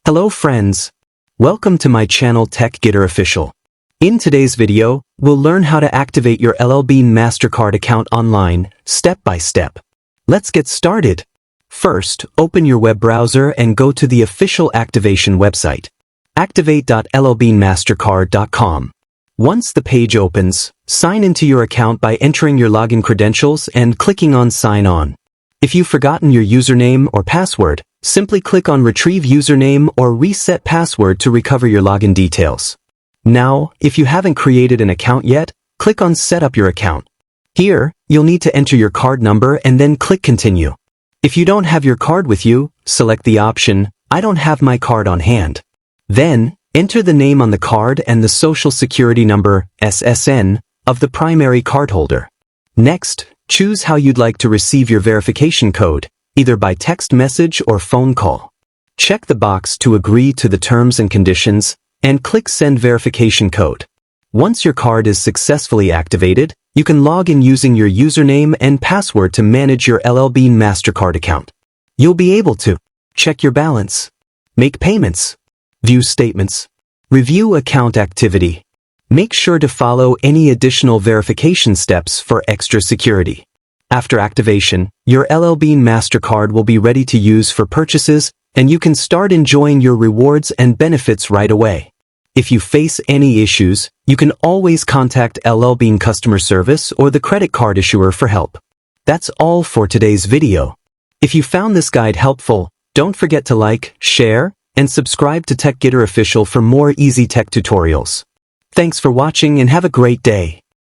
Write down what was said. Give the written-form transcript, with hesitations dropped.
Hello friends. Welcome to my channel Tech Getter Official. In today's video, we'll learn how to activate your LL Bean Mastercard account online, step by step. Let's get started. First, open your web browser and go to the official activation website, activate.llbeanmastercard.com. Once the page opens, sign into your account by entering your login credentials and clicking on Sign On. If you've forgotten your username or password, simply click on Retrieve Username or Reset Password to recover your login details. Now, if you haven't created an account yet, click on Set up your account. Here, you'll need to enter your card number and then click Continue. If you don't have your card with you, select the option, I don't have my card on hand. Then, enter the name on the card and the Social Security number, SSN, of the primary cardholder. Next, choose how you'd like to receive your verification code, either by text message or phone call. Check the box to agree to the terms and conditions, and click Send Verification Code. Once your card is successfully activated, you can log in using your username and password to manage your LL Bean Mastercard account. You'll be able to check your balance, make payments, view statements, review account activity. Make sure to follow any additional verification steps for extra security. After activation, your LL Bean Mastercard will be ready to use for purchases, and you can start enjoying your rewards and benefits right away. If you face any issues, you can always contact LL Bean customer service or the credit card issuer for help. That's all for today's video. If you found this guide helpful, don't forget to like, share, and subscribe to Tech Getter Official for more easy tech tutorials. Thanks for watching and have a great day.